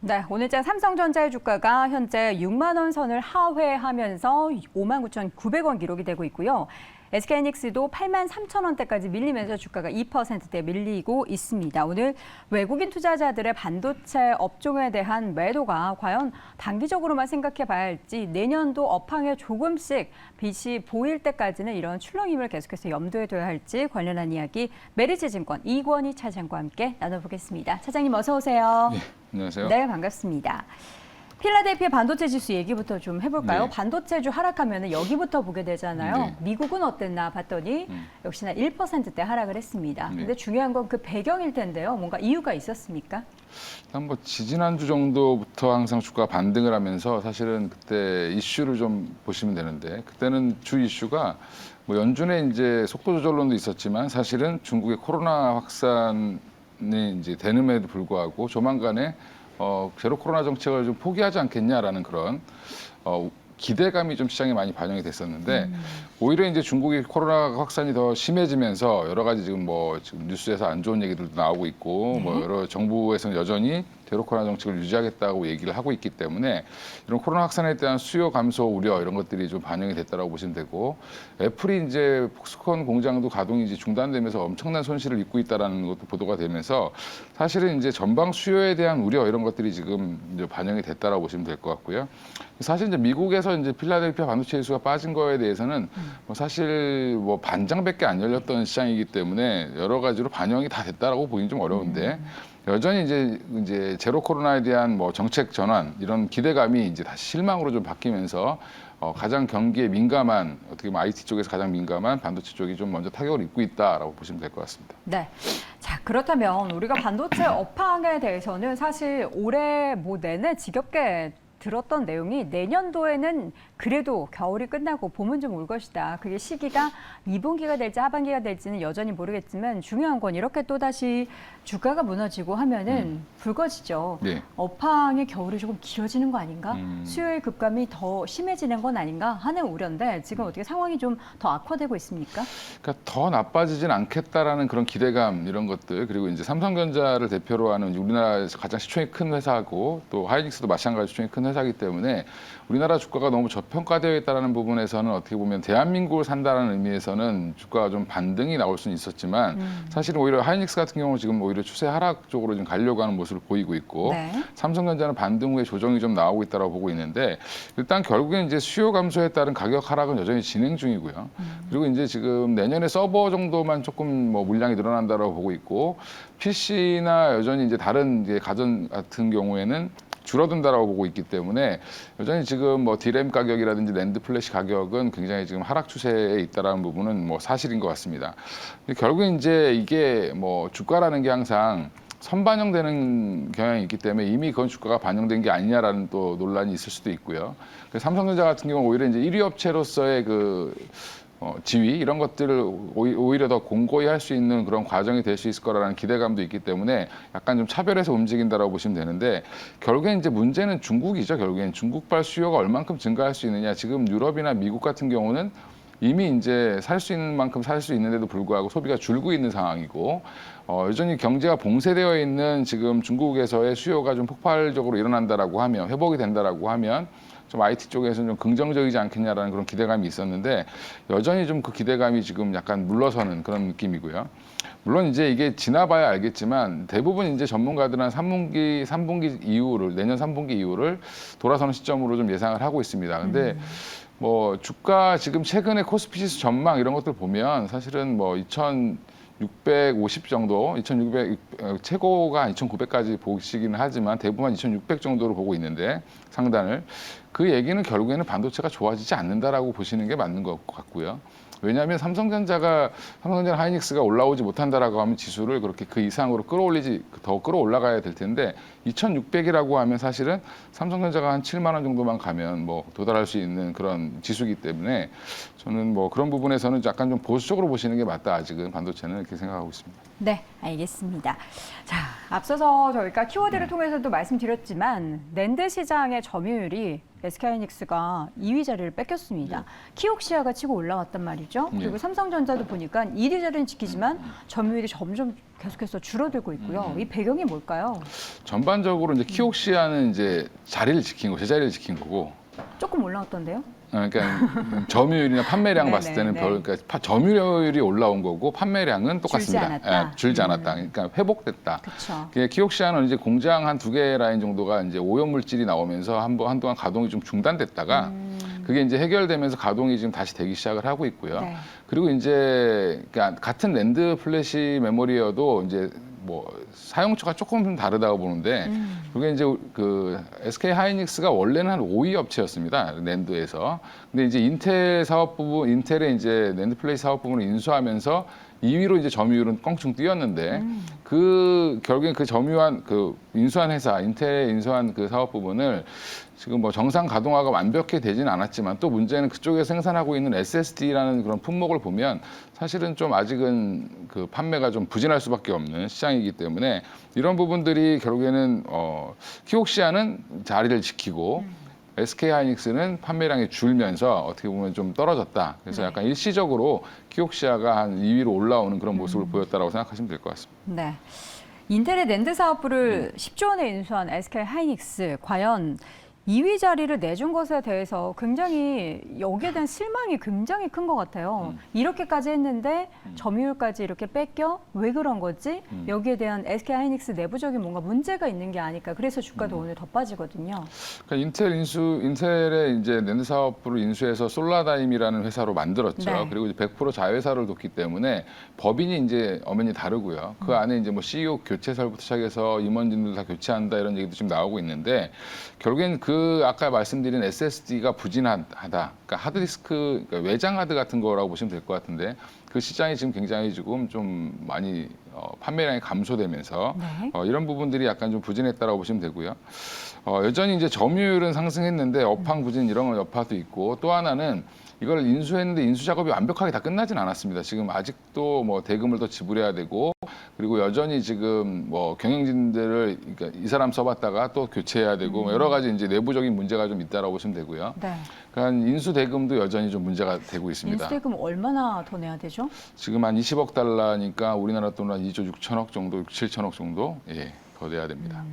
네, 오늘장 삼성전자의 주가가 현재 6만 원 선을 하회하면서 59,900원 기록이 되고 있고요. SK하이닉스도 8만 3천 원대까지 밀리면서 주가가 2%대 밀리고 있습니다. 오늘 외국인 투자자들의 반도체 업종에 대한 매도가 과연 단기적으로만 생각해 봐야 할지 내년도 업황에 조금씩 빛이 보일 때까지는 이런 출렁임을 계속해서 염두에 둬야 할지 관련한 이야기 메리츠증권 이권희 차장과 함께 나눠보겠습니다. 차장님 어서 오세요. 네, 안녕하세요. 네, 반갑습니다. 필라델피아 반도체 지수 얘기부터 좀 해볼까요? 네. 반도체주 하락하면 여기부터 보게 되잖아요. 네. 미국은 어땠나 봤더니 역시나 1%대 하락을 했습니다. 네. 근데 중요한 건 그 배경일 텐데요. 뭔가 이유가 있었습니까? 일단 뭐 지지난주 정도부터 항상 주가 반등을 하면서 사실은 그때 이슈를 좀 보시면 되는데 그때는 주 이슈가 뭐 연준의 이제 속도 조절론도 있었지만 사실은 중국의 코로나 확산이 이제 되는에도 불구하고 조만간에 제로 코로나 정책을 좀 포기하지 않겠냐라는 그런 기대감이 좀 시장에 많이 반영이 됐었는데 오히려 이제 중국이 코로나 확산이 더 심해지면서 여러 가지 지금 뉴스에서 안 좋은 얘기들도 나오고 있고 뭐 여러 정부에서는 여전히 제로 코로나 정책을 유지하겠다고 얘기를 하고 있기 때문에 이런 코로나 확산에 대한 수요 감소 우려 이런 것들이 좀 반영이 됐다라고 보시면 되고 애플이 이제 폭스콘 공장도 가동이 이제 중단되면서 엄청난 손실을 입고 있다라는 것도 보도가 되면서 사실은 이제 전방 수요에 대한 우려 이런 것들이 지금 이제 반영이 됐다라고 보시면 될 것 같고요. 사실 이제 미국에서 이제 필라델피아 반도체 지수가 빠진 거에 대해서는 뭐 사실 뭐 반장밖에 안 열렸던 시장이기 때문에 여러 가지로 반영이 다 됐다라고 보기는 좀 어려운데 여전히 이제 제로 코로나에 대한 뭐 정책 전환 이런 기대감이 이제 다시 실망으로 좀 바뀌면서 가장 경기에 민감한 어떻게 보면 IT 쪽에서 가장 민감한 반도체 쪽이 좀 먼저 타격을 입고 있다라고 보시면 될 것 같습니다. 네. 자, 그렇다면 우리가 반도체 업황에 대해서는 사실 올해 뭐 내내 지겹게 들었던 내용이 내년도에는 그래도 겨울이 끝나고 봄은 좀 올 것이다. 그게 시기가 2분기가 될지 하반기가 될지는 여전히 모르겠지만 중요한 건 이렇게 또다시 주가가 무너지고 하면은 붉어지죠. 네. 업황의 겨울이 조금 길어지는 거 아닌가? 수요의 급감이 더 심해지는 건 아닌가 하는 우려인데 지금 어떻게 상황이 좀 더 악화되고 있습니까? 그러니까 더 나빠지진 않겠다라는 그런 기대감 이런 것들 그리고 이제 삼성전자를 대표로 하는 우리나라에서 가장 시총이 큰 회사고 또 하이닉스도 마찬가지로 시총이 큰 회사이기 때문에 우리나라 주가가 너무 저평가되어 있다는 부분에서는 어떻게 보면 대한민국을 산다는 의미에서는 주가가 좀 반등이 나올 수는 있었지만 사실은 오히려 하이닉스 같은 경우는 지금 오히려 추세 하락 쪽으로 좀 가려고 하는 모습을 보이고 있고 네. 삼성전자는 반등 후에 조정이 좀 나오고 있다고 보고 있는데 일단 결국엔 이제 수요 감소에 따른 가격 하락은 여전히 진행 중이고요. 그리고 이제 지금 내년에 서버 정도만 조금 뭐 물량이 늘어난다고 보고 있고 PC나 여전히 이제 다른 이제 가전 같은 경우에는 줄어든다라고 보고 있기 때문에 여전히 지금 뭐 디램 가격이라든지 랜드 플래시 가격은 굉장히 지금 하락 추세에 있다라는 부분은 뭐 사실인 것 같습니다. 결국 이제 이게 뭐 주가라는 게 항상 선반영되는 경향이 있기 때문에 이미 그건 주가가 반영된 게 아니냐라는 또 논란이 있을 수도 있고요. 삼성전자 같은 경우 오히려 이제 1위 업체로서의 지위 이런 것들을 오히려 더 공고히 할 수 있는 그런 과정이 될 수 있을 거라는 기대감도 있기 때문에 약간 좀 차별해서 움직인다라고 보시면 되는데 결국엔 이제 문제는 중국이죠. 결국엔 중국발 수요가 얼만큼 증가할 수 있느냐. 지금 유럽이나 미국 같은 경우는 이미 이제 살 수 있는 만큼 살 수 있는데도 불구하고 소비가 줄고 있는 상황이고 여전히 경제가 봉쇄되어 있는 지금 중국에서의 수요가 좀 폭발적으로 일어난다라고 하면 회복이 된다라고 하면 좀 IT 쪽에서는 좀 긍정적이지 않겠냐라는 그런 기대감이 있었는데 여전히 좀 그 기대감이 지금 약간 물러서는 그런 느낌이고요. 물론 이제 이게 지나봐야 알겠지만 대부분 이제 전문가들은 3분기 이후를 내년 3분기 이후를 돌아서는 시점으로 좀 예상을 하고 있습니다. 근데 뭐 주가 지금 최근에 코스피 지수 전망 이런 것들 보면 사실은 뭐 2,650 정도, 2,600 최고가 2,900까지 보시기는 하지만 대부분 2,600 정도로 보고 있는데 상단을 그 얘기는 결국에는 반도체가 좋아지지 않는다라고 보시는 게 맞는 것 같고요. 왜냐하면 삼성전자 하이닉스가 올라오지 못한다라고 하면 지수를 그렇게 그 이상으로 더 끌어올라가야 될 텐데 2,600이라고 하면 사실은 삼성전자가 한 7만 원 정도만 가면 뭐 도달할 수 있는 그런 지수이기 때문에 저는 뭐 그런 부분에서는 약간 좀 보수적으로 보시는 게 맞다 아직은 반도체는 이렇게 생각하고 있습니다. 네, 알겠습니다. 자, 앞서서 저희가 키워드를 통해서도 말씀드렸지만 낸드 시장의 점유율이 SK하이닉스가 2위 자리를 뺏겼습니다. 키옥시아가 치고 올라왔단 말이죠. 그리고 삼성전자도 보니까 1위 자리는 지키지만 점유율이 점점 계속해서 줄어들고 있고요. 이 배경이 뭘까요? 전반적으로 이제 키옥시아는 이제 자리를 지킨 거, 제자리를 지킨 거고. 조금 올라왔던데요? 그러니까 점유율이나 판매량 네네, 봤을 때는 네. 그러니까 점유율이 올라온 거고 판매량은 똑같습니다. 않았다. 줄지 않았다. 그러니까 회복됐다. 그렇죠. 키옥시아는 이제 공장 한 2개 라인 정도가 이제 오염 물질이 나오면서 한동안 가동이 좀 중단됐다가 그게 이제 해결되면서 가동이 지금 다시 되기 시작을 하고 있고요. 네. 그리고 이제 그러니까 같은 랜드 플래시 메모리여도 이제 뭐 사용처가 조금 다르다고 보는데 그게 이제 그 SK 하이닉스가 원래는 한 5위 업체였습니다. 랜드에서. 근데 이제 인텔 사업 부분, 인텔의 이제 랜드 플래시 사업 부분을 인수하면서 2위로 이제 점유율은 껑충 뛰었는데 그 결국엔 그 점유한 그 인수한 회사 인텔에 인수한 그 사업 부분을 지금 뭐 정상 가동화가 완벽히 되지는 않았지만 또 문제는 그쪽에 생산하고 있는 SSD라는 그런 품목을 보면 사실은 좀 아직은 그 판매가 좀 부진할 수밖에 없는 시장이기 때문에 이런 부분들이 결국에는 키옥시아는 자리를 지키고 SK 하이닉스는 판매량이 줄면서 어떻게 보면 좀 떨어졌다. 그래서 약간 일시적으로 키옥시아가 한 2위로 올라오는 그런 모습을 보였다라고 생각하시면 될 것 같습니다. 네. 인텔의 낸드 사업부를 10조 원에 인수한 SK 하이닉스 과연 2위 자리를 내준 것에 대해서 굉장히 여기에 대한 실망이 굉장히 큰 것 같아요. 이렇게까지 했는데 점유율까지 이렇게 뺏겨 왜 그런 거지? 여기에 대한 SK 하이닉스 내부적인 뭔가 문제가 있는 게 아닐까. 그래서 주가도 오늘 더 빠지거든요. 그러니까 인텔의 이제 낸드 사업부를 인수해서 솔라다임이라는 회사로 만들었죠. 네. 그리고 이제 100% 자회사를 뒀기 때문에 법인이 이제 엄연히 다르고요. 그 안에 이제 뭐 CEO 교체설부터 시작해서 임원진들 다 교체한다 이런 얘기도 지금 나오고 있는데 결국엔 그 아까 말씀드린 SSD가 부진하다. 그러니까 하드디스크, 그러니까 외장 하드 같은 거라고 보시면 될 것 같은데 그 시장이 지금 굉장히 지금 좀 많이 판매량이 감소되면서 네. 이런 부분들이 약간 좀 부진했다라고 보시면 되고요. 여전히 이제 점유율은 상승했는데 업황 부진 이런 여파도 있고 또 하나는 이걸 인수했는데 인수 작업이 완벽하게 다 끝나진 않았습니다. 지금 아직도 뭐 대금을 더 지불해야 되고 그리고 여전히 지금 뭐 경영진들을 그러니까 이 사람 써봤다가 또 교체해야 되고 뭐 여러 가지 이제 내부적인 문제가 좀 있다라고 보시면 되고요. 네. 그러니까 인수 대금도 여전히 좀 문제가 되고 있습니다. 인수대금 얼마나 더 내야 되죠? 지금 한 20억 달러니까 우리나라 돈으로 한 2조 6천억 정도, 6, 7천억 정도 더 내야 됩니다.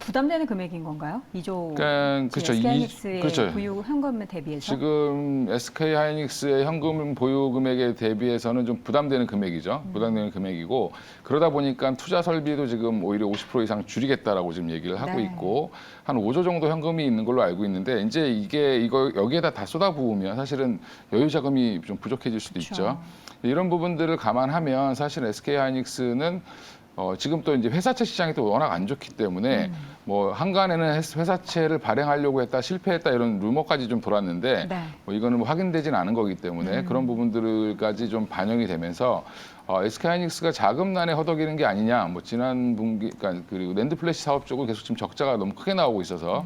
부담되는 금액인 건가요? 2조 그러니까 그렇죠. SK하이닉스의 그렇죠. 보유 현금에 대비해서? 지금 SK 하이닉스의 현금 보유 금액에 대비해서는 좀 부담되는 금액이죠. 부담되는 금액이고 그러다 보니까 투자 설비도 지금 오히려 50% 이상 줄이겠다라고 지금 얘기를 하고 네. 있고 한 5조 정도 현금이 있는 걸로 알고 있는데 이제 이거 여기에다 다 쏟아부으면 사실은 여유 자금이 좀 부족해질 수도 그렇죠. 있죠. 이런 부분들을 감안하면 사실 SK 하이닉스는 지금 또 이제 회사채 시장이 또 워낙 안 좋기 때문에 뭐 한간에는 회사채를 발행하려고 했다 실패했다 이런 루머까지 좀 돌았는데 네. 뭐 이거는 뭐 확인되진 않은 거기 때문에 그런 부분들까지 좀 반영이 되면서 SK하이닉스가 자금난에 허덕이는 게 아니냐 뭐 지난 분기 그러니까 그리고 랜드 플래시 사업 쪽은 계속 지금 적자가 너무 크게 나오고 있어서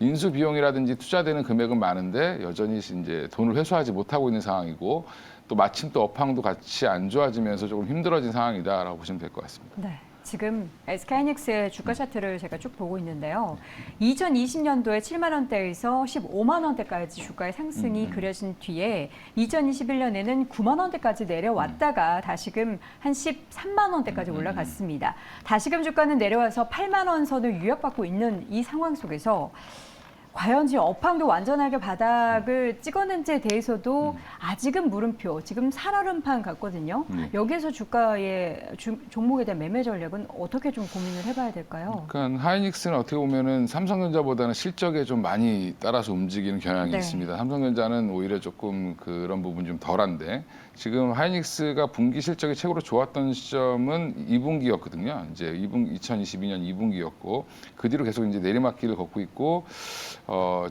인수 비용이라든지 투자되는 금액은 많은데 여전히 이제 돈을 회수하지 못하고 있는 상황이고 또 마침 또 업황도 같이 안 좋아지면서 조금 힘들어진 상황이다라고 보시면 될 것 같습니다. 네. 지금 SK하이닉스의 주가 차트를 제가 쭉 보고 있는데요. 2020년도에 7만 원대에서 15만 원대까지 주가의 상승이 그려진 뒤에 2021년에는 9만 원대까지 내려왔다가 다시금 한 13만 원대까지 올라갔습니다. 다시금 주가는 내려와서 8만 원 선을 유역받고 있는 이 상황 속에서 과연 지금 업황도 완전하게 바닥을 찍었는지에 대해서도 아직은 물음표, 지금 살얼음판 같거든요. 여기에서 주가의 종목에 대한 매매 전략은 어떻게 좀 고민을 해봐야 될까요? 그러니까 하이닉스는 어떻게 보면은 삼성전자보다는 실적에 좀 많이 따라서 움직이는 경향이 네. 있습니다. 삼성전자는 오히려 조금 그런 부분 좀 덜한데 지금 하이닉스가 분기 실적이 최고로 좋았던 시점은 2분기였거든요. 이제 2022년 2분기였고 그 뒤로 계속 이제 내리막길을 걷고 있고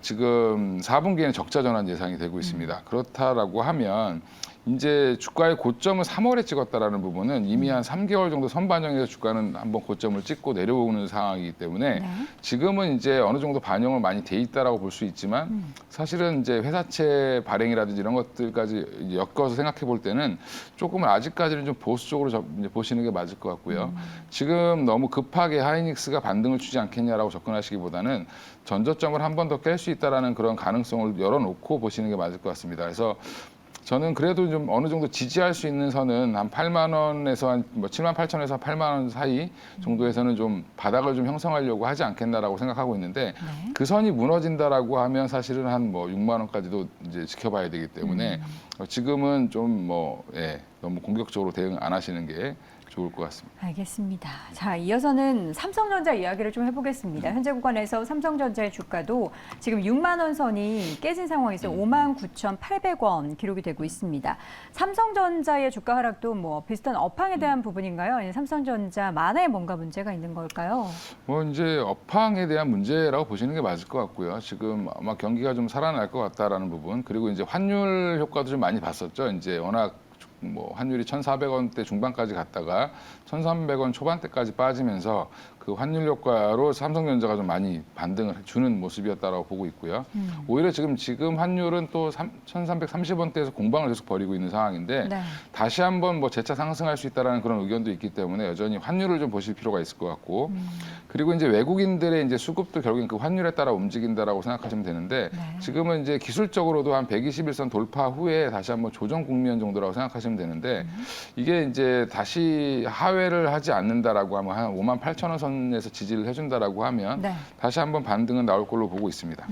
지금 4분기에는 적자 전환 예상이 되고 있습니다. 그렇다라고 하면 이제 주가의 고점을 3월에 찍었다라는 부분은 이미 한 3개월 정도 선반영해서 주가는 한번 고점을 찍고 내려오는 상황이기 때문에 네. 지금은 이제 어느 정도 반영을 많이 돼 있다라고 볼 수 있지만 사실은 이제 회사채 발행이라든지 이런 것들까지 이제 엮어서 생각해 볼 때는 조금 아직까지는 좀 보수적으로 이제 보시는 게 맞을 것 같고요. 지금 너무 급하게 하이닉스가 반등을 주지 않겠냐라고 접근하시기보다는 전저점을 한 번 더 깰 수 있다라는 그런 가능성을 열어놓고 보시는 게 맞을 것 같습니다. 그래서 저는 그래도 좀 어느 정도 지지할 수 있는 선은 한 8만 원에서 한 뭐 7만 8천에서 8만 원 사이 정도에서는 좀 바닥을 좀 형성하려고 하지 않겠나라고 생각하고 있는데 네. 그 선이 무너진다라고 하면 사실은 한 뭐 6만 원까지도 이제 지켜봐야 되기 때문에 지금은 좀 뭐 너무 공격적으로 대응 안 하시는 게 좋을 것 같습니다. 알겠습니다. 자, 이어서는 삼성전자 이야기를 좀 해보겠습니다. 현재 구간에서 삼성전자의 주가도 지금 6만 원 선이 깨진 상황에서 59,800원 기록이 되고 있습니다. 삼성전자의 주가 하락도 뭐 비슷한 업황에 대한 부분인가요? 아니면 삼성전자 만에 뭔가 문제가 있는 걸까요? 뭐 이제 업황에 대한 문제라고 보시는 게 맞을 것 같고요. 지금 아마 경기가 좀 살아날 것 같다라는 부분, 그리고 이제 환율 효과도 좀 많이 봤었죠. 이제 워낙 뭐 환율이 1,400원대 중반까지 갔다가 1,300원 초반대까지 빠지면서 그 환율 효과로 삼성전자가 좀 많이 반등을 주는 모습이었다라고 보고 있고요. 오히려 지금 환율은 또 1,330원대에서 공방을 계속 벌이고 있는 상황인데 네. 다시 한번 뭐 재차 상승할 수 있다라는 그런 의견도 있기 때문에 여전히 환율을 좀 보실 필요가 있을 것 같고 그리고 이제 외국인들의 이제 수급도 결국엔 그 환율에 따라 움직인다라고 생각하시면 되는데 네. 지금은 이제 기술적으로도 한 121선 돌파 후에 다시 한번 조정 국면 정도라고 생각하시면 되는데 이게 이제 다시 하회를 하지 않는다라고 하면 한 58,000원 선에서 지지를 해준다라고 하면 네. 다시 한번 반등은 나올 걸로 보고 있습니다.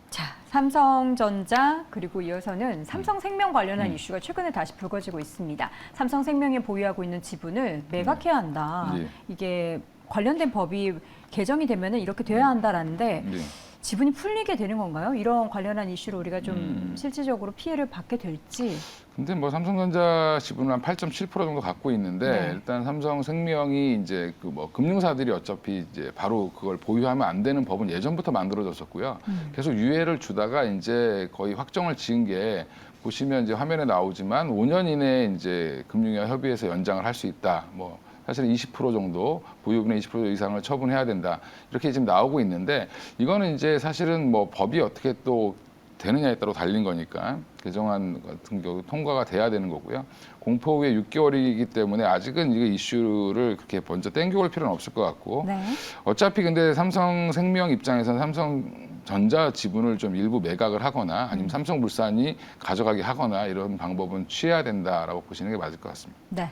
자, 삼성전자 그리고 이어서는 삼성생명 관련한 이슈가 최근에 다시 불거지고 있습니다. 삼성생명이 보유하고 있는 지분을 매각해야 한다. 네. 이게 관련된 법이 개정이 되면은 이렇게 돼야 한다라는데 네. 지분이 풀리게 되는 건가요? 이런 관련한 이슈로 우리가 좀 실질적으로 피해를 받게 될지. 근데 뭐 삼성전자 지분을 한 8.7% 정도 갖고 있는데 네. 일단 삼성생명이 이제 그 뭐 금융사들이 어차피 이제 바로 그걸 보유하면 안 되는 법은 예전부터 만들어졌었고요. 계속 유예를 주다가 이제 거의 확정을 지은 게 보시면 이제 화면에 나오지만 5년 이내에 이제 금융위와 협의해서 연장을 할 수 있다. 뭐 사실은 20% 정도 보유분의 20% 이상을 처분해야 된다. 이렇게 지금 나오고 있는데 이거는 이제 사실은 뭐 법이 어떻게 또 되느냐에 따라 달린 거니까 개정안 같은 경우 통과가 돼야 되는 거고요. 공포 후에 6개월이기 때문에 아직은 이 이슈를 그렇게 먼저 땡겨올 필요는 없을 것 같고 네. 어차피 근데 삼성생명 입장에서는 삼성전자 지분을 좀 일부 매각을 하거나 아니면 삼성물산이 가져가게 하거나 이런 방법은 취해야 된다라고 보시는 게 맞을 것 같습니다. 네.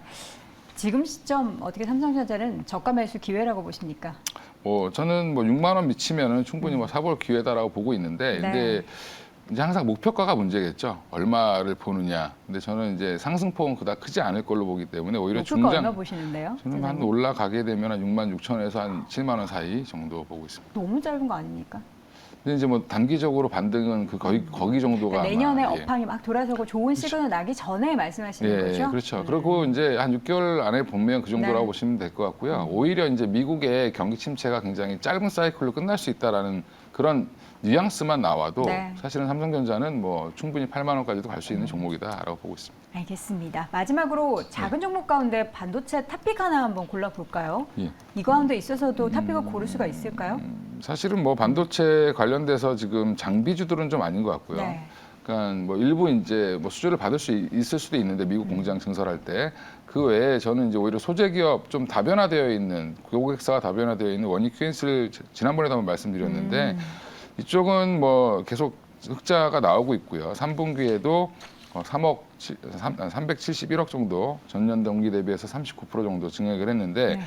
지금 시점 어떻게 삼성전자는 저가 매수 기회라고 보십니까? 저는 뭐 6만 원 미치면은 충분히 뭐 사볼 기회다라고 보고 있는데 근데 이제 항상 목표가가 문제겠죠. 얼마를 보느냐. 근데 저는 이제 상승폭은 그닥 크지 않을 걸로 보기 때문에 오히려 목표가 얼마 중장 보시는데요? 저는 한 올라가게 되면 한 6만 6천에서 한 7만 원 사이 정도 보고 있습니다. 너무 짧은 거 아닙니까? 근데 이제 뭐 단기적으로 반등은 그 거기 정도가 그러니까 내년에 아마, 업황이 막 돌아서고 좋은 시그널 나기 전에 말씀하시는 거죠? 그렇죠. 그리고 이제 한 6개월 안에 보면 그 정도라고 네. 보시면 될 것 같고요. 오히려 이제 미국의 경기 침체가 굉장히 짧은 사이클로 끝날 수 있다라는 그런 뉘앙스만 나와도 네. 사실은 삼성전자는 뭐 충분히 8만 원까지도 갈 수 있는 종목이다라고 보고 있습니다. 알겠습니다. 마지막으로 작은 종목 가운데 반도체 탑픽 하나 한번 골라볼까요? 예. 이 가운데 있어서도 탑픽을 고를 수가 있을까요? 사실은 뭐 반도체 관련돼서 지금 장비주들은 좀 아닌 것 같고요. 네. 그러니까 뭐 일부 이제 뭐 수주를 받을 수 있을 수도 있는데 미국 공장 증설할 때 그 외에 저는 이제 오히려 소재 기업 좀 다변화되어 있는 고객사가 다변화되어 있는 원익 큐엔스를 지난번에도 한번 말씀드렸는데 이쪽은 뭐 계속 흑자가 나오고 있고요. 3분기에도 371억 정도 전년 동기 대비해서 39% 정도 증액을 했는데 네.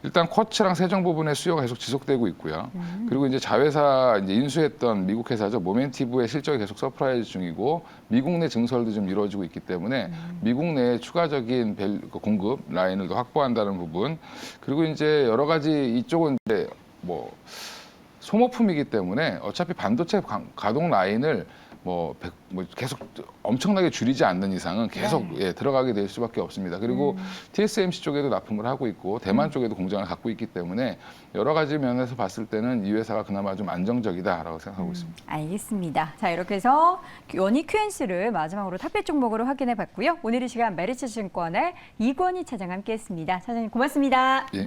일단 쿼츠랑 세정 부분의 수요가 계속 지속되고 있고요. 그리고 이제 자회사 이제 인수했던 미국 회사죠. 모멘티브의 실적이 계속 서프라이즈 중이고 미국 내 증설도 좀 이루어지고 있기 때문에 미국 내에 추가적인 공급 라인을 더 확보한다는 부분. 그리고 이제 여러 가지 이쪽은 이제 뭐 소모품이기 때문에 어차피 반도체 가동 라인을 뭐 계속 엄청나게 줄이지 않는 이상은 계속 네. 들어가게 될 수밖에 없습니다. 그리고 TSMC 쪽에도 납품을 하고 있고 대만 쪽에도 공장을 갖고 있기 때문에 여러 가지 면에서 봤을 때는 이 회사가 그나마 좀 안정적이다라고 생각하고 있습니다. 알겠습니다. 자, 이렇게 해서 원희 QNC를 마지막으로 탑배 종목으로 확인해 봤고요. 오늘 이 시간 메리츠 증권의 이권희 차장 함께했습니다. 차장님 고맙습니다. 예.